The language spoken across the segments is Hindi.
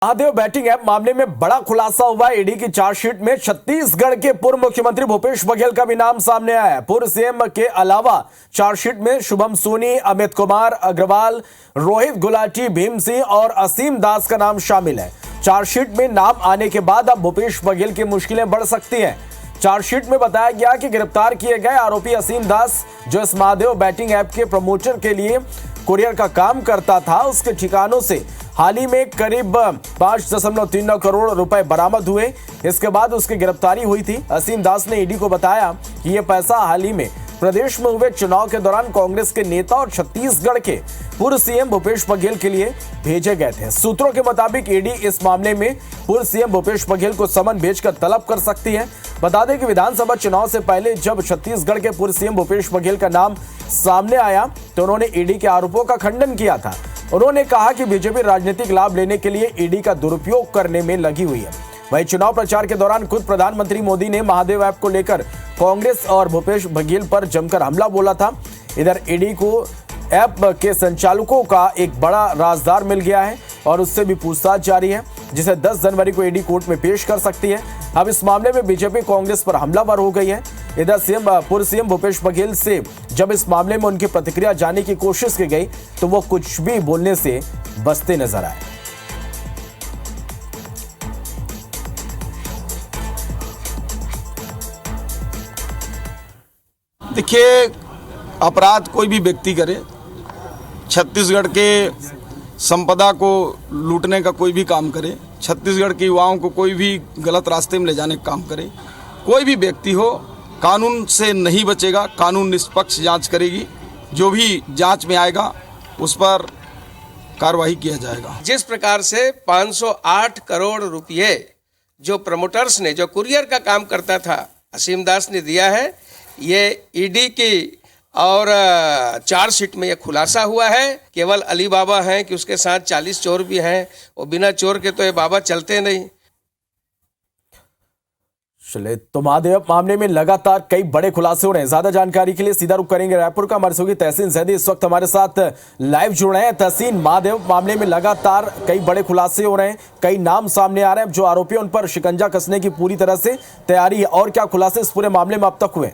महादेव बैटिंग ऐप मामले में बड़ा खुलासा हुआ। ईडी की चार्जशीट में छत्तीसगढ़ के पूर्व मुख्यमंत्री भूपेश बघेल का भी नाम सामने आया है। पूर्व सीएम के अलावा चार्जशीट में शुभम सोनी, अमित कुमार अग्रवाल, रोहित गुलाटी, भीम सिंह और असीम दास का नाम शामिल है। चार्जशीट में नाम आने के बाद अब भूपेश बघेल की मुश्किलें बढ़ सकती हैं। चार्जशीट में बताया गया कि गिरफ्तार किए गए आरोपी असीम दास, जो इस महादेव बैटिंग ऐप के प्रमोटर के लिए कुरियर का काम करता था, उसके ठिकानों से हाल ही में करीब 5.39 करोड़ रुपए बरामद हुए। इसके बाद उसकी गिरफ्तारी हुई थी। असीम दास ने ईडी को बताया कि यह पैसा हाल ही में प्रदेश में हुए चुनाव के दौरान कांग्रेस के नेता और छत्तीसगढ़ के पूर्व सीएम भूपेश बघेल के लिए भेजे गए थे। सूत्रों के मुताबिक ईडी इस मामले में पूर्व सीएम भूपेश बघेल को समन भेजकर तलब कर सकती है। बता दें कि विधानसभा चुनाव से पहले जब छत्तीसगढ़ के पूर्व सीएम भूपेश बघेल का नाम सामने आया तो उन्होंने ईडी के आरोपों का खंडन किया था। उन्होंने कहा कि बीजेपी राजनीतिक लाभ लेने के लिए ईडी का दुरुपयोग करने में लगी हुई है। वहीं चुनाव प्रचार के दौरान खुद प्रधानमंत्री मोदी ने महादेव ऐप को लेकर कांग्रेस और भूपेश बघेल पर जमकर हमला बोला था। इधर ईडी को ऐप के संचालकों का एक बड़ा राजदार मिल गया है और उससे भी पूछताछ जारी है, जिसे 10 जनवरी को ईडी कोर्ट में पेश कर सकती है। अब इस मामले में बीजेपी कांग्रेस पर हमलावर हो गई है। इधर पूर्व सीएम भूपेश बघेल से जब इस मामले में उनकी प्रतिक्रिया जानने की कोशिश की गई तो वो कुछ भी बोलने से बचते नजर आए। देखिए, अपराध कोई भी व्यक्ति करे, छत्तीसगढ़ के संपदा को लूटने का कोई भी काम करे, छत्तीसगढ़ के युवाओं को कोई भी गलत रास्ते में ले जाने का काम करे, कोई भी व्यक्ति हो, कानून से नहीं बचेगा। कानून निष्पक्ष जांच करेगी। जो भी जांच में आएगा उस पर कार्रवाई किया जाएगा। जिस प्रकार से 508 करोड़ रुपये जो प्रमोटर्स ने, जो कुरियर का काम करता था, असीम दास ने दिया है, ये ईडी की और चार्जशीट में ये खुलासा हुआ है। केवल अली बाबा हैं कि उसके साथ 40 चोर भी हैं, और बिना चोर के तो ये बाबा चलते नहीं। चले तो महादेव मामले में लगातार कई बड़े खुलासे हो रहे हैं। ज्यादा जानकारी के लिए सीधा रुख करेंगे रायपुर का। हमारे सहयोगी तहसीन जैदी इस वक्त हमारे साथ लाइव जुड़ रहे हैं। तहसीन, महादेव मामले में लगातार कई बड़े खुलासे हो रहे हैं, कई नाम सामने आ रहे हैं। जो आरोपी उन पर शिकंजा कसने की पूरी तरह से तैयारी है, और क्या खुलासे इस पूरे मामले में अब तक हुए?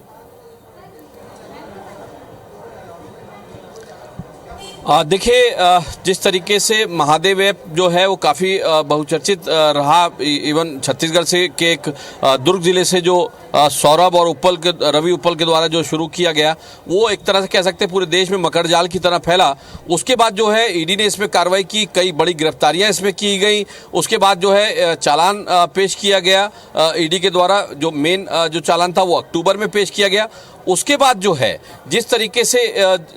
देखिए, जिस तरीके से महादेव ऐप जो है वो काफ़ी बहुचर्चित रहा। इवन छत्तीसगढ़ से के एक दुर्ग जिले से जो सौरभ और रवि उपल के द्वारा जो शुरू किया गया, वो एक तरह से कह सकते हैं पूरे देश में मकर जाल की तरह फैला। उसके बाद जो है ईडी ने इसमें कार्रवाई की, कई बड़ी गिरफ्तारियां इसमें की गई। उसके बाद जो है चालान पेश किया गया ईडी के द्वारा। जो मेन जो चालान था वो अक्टूबर में पेश किया गया। उसके बाद जो है जिस तरीके से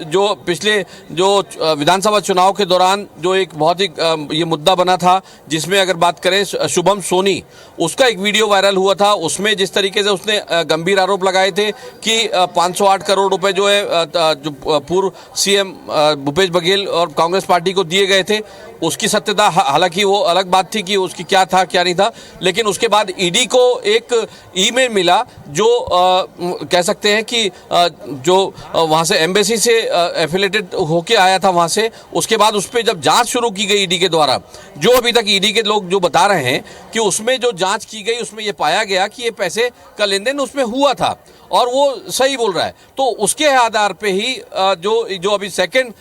जो पिछले जो विधानसभा चुनाव के दौरान जो एक बहुत ही ये मुद्दा बना था, जिसमें अगर बात करें शुभम सोनी, उसका एक वीडियो वायरल हुआ था। उसमें जिस तरीके से उसने गंभीर आरोप लगाए थे कि 508 करोड़ रुपए जो है जो पूर्व सीएम भूपेश बघेल और कांग्रेस पार्टी को दिए गए थे, उसकी सत्यता हालांकि वो अलग बात थी कि उसकी क्या था क्या नहीं था। लेकिन उसके बाद ईडी को एक ईमेल मिला जो कह सकते हैं कि जो वहाँ से एम्बेसी से एफिलेटेड होके आया था वहाँ से। उसके बाद उस पर जब जांच शुरू की गई ईडी के द्वारा, जो अभी तक ईडी के लोग जो बता रहे हैं कि उसमें जो जांच की गई उसमें ये पाया गया कि ये पैसे का लेन देन उसमें हुआ था और वो सही बोल रहा है। तो उसके आधार पे ही जो अभी सेकंड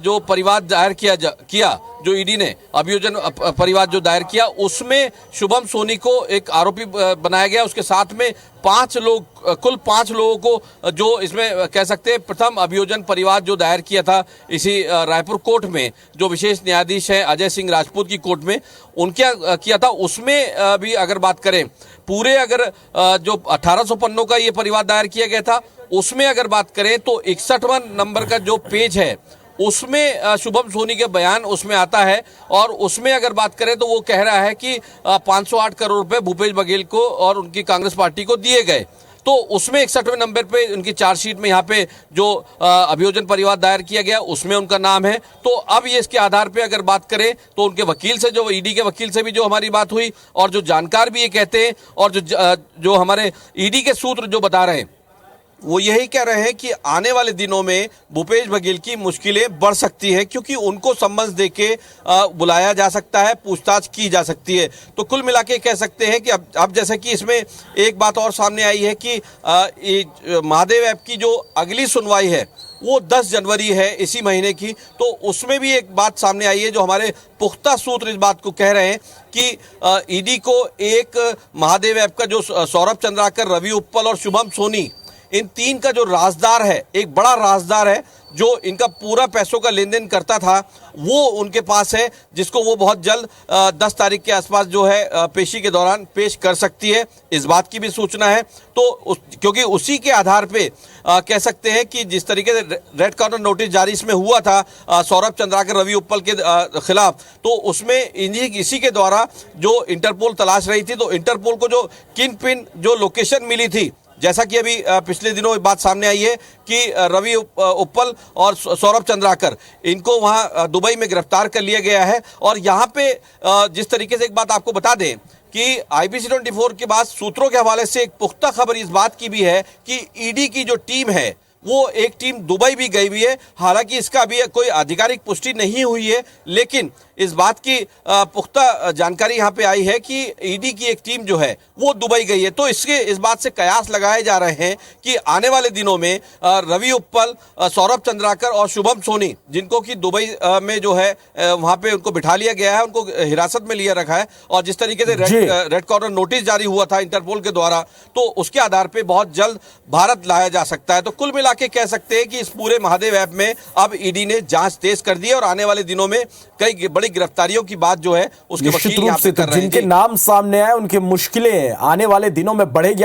जो परिवाद दायर किया जो ईडी ने अभियोजन परिवाद जो दायर किया, उसमें शुभम सोनी को एक आरोपी बनाया गया। उसके साथ में कुल 5 लोगों को जो इसमें कह सकते हैं प्रथम अभियोजन परिवाद जो दायर किया था इसी रायपुर कोर्ट में, जो विशेष न्यायाधीश हैं अजय सिंह राजपूत की कोर्ट में, उनके किया था। उसमें भी अगर बात करें पूरे अगर जो 1800 पन्नों का ये परिवाद दायर किया गया था, उसमें अगर बात करें तो 61वां नंबर का जो पेज है उसमें शुभम सोनी के बयान उसमें आता है। और उसमें अगर बात करें तो वो कह रहा है कि 508 करोड़ रुपए भूपेश बघेल को और उनकी कांग्रेस पार्टी को दिए गए। तो उसमें 61वें नंबर पे उनकी चार्जशीट में यहाँ पे जो अभियोजन परिवाद दायर किया गया उसमें उनका नाम है। तो अब ये इसके आधार पे अगर बात करें तो उनके वकील से, जो ईडी के वकील से भी जो हमारी बात हुई और जो जानकार भी ये कहते हैं और जो हमारे ईडी के सूत्र जो बता रहे हैं वो यही कह रहे हैं कि आने वाले दिनों में भूपेश बघेल की मुश्किलें बढ़ सकती है, क्योंकि उनको समन्स देके बुलाया जा सकता है, पूछताछ की जा सकती है। तो कुल मिला के कह सकते हैं कि अब जैसे कि इसमें एक बात और सामने आई है कि महादेव ऐप की जो अगली सुनवाई है वो 10 जनवरी है इसी महीने की। तो उसमें भी एक बात सामने आई है, जो हमारे पुख्ता सूत्र इस बात को कह रहे हैं कि ईडी को एक महादेव ऐप का जो सौरभ चंद्राकर, रवि उप्पल और शुभम सोनी, इन तीन का जो राजदार है, एक बड़ा राजदार है जो इनका पूरा पैसों का लेन देन करता था, वो उनके पास है, जिसको वो बहुत जल्द 10 तारीख के आसपास जो है पेशी के दौरान पेश कर सकती है। इस बात की भी सूचना है। तो क्योंकि उसी के आधार पे कह सकते हैं कि जिस तरीके से रेड कॉर्नर नोटिस जारी इसमें हुआ था सौरभ चंद्राकर, रवि उप्पल के खिलाफ, तो उसमें इसी के द्वारा जो इंटरपोल तलाश रही थी, तो इंटरपोल को जो किंग पिन जो लोकेशन मिली थी, जैसा कि अभी पिछले दिनों बात सामने आई है कि रवि उप्पल और सौरभ चंद्राकर, इनको वहां दुबई में गिरफ्तार कर लिया गया है। और यहां पे जिस तरीके से एक बात आपको बता दें कि IPC 24 के बाद सूत्रों के हवाले से एक पुख्ता खबर इस बात की भी है कि ईडी की जो टीम है वो एक टीम दुबई भी गई हुई है। हालांकि इसका अभी कोई आधिकारिक पुष्टि नहीं हुई है, लेकिन इस बात की पुख्ता जानकारी यहाँ पे आई है कि ईडी की एक टीम जो है वो दुबई गई है। तो इस बात से कयास लगाए जा रहे हैं कि आने वाले दिनों में रवि उप्पल, सौरभ चंद्राकर और शुभम सोनी, जिनको कि दुबई में जो है वहाँ पे उनको बिठा लिया गया है, उनको हिरासत में लिया रखा है, और जिस तरीके से रेड कॉर्नर नोटिस जारी हुआ था इंटरपोल के द्वारा, तो उसके आधार पर बहुत जल्द भारत लाया जा सकता है। तो कुल मिला के कह सकते हैं कि इस पूरे महादेव ऐप में अब ईडी ने जांच तेज कर दी है और आने वाले दिनों में कई बड़ी गिरफ्तारियों की बात जो है उसके निश्चित वकील रूप यहाँ से पे कर रहे हैं। जिनके नाम सामने आए उनकी मुश्किलें आने वाले दिनों में बढ़ेगी।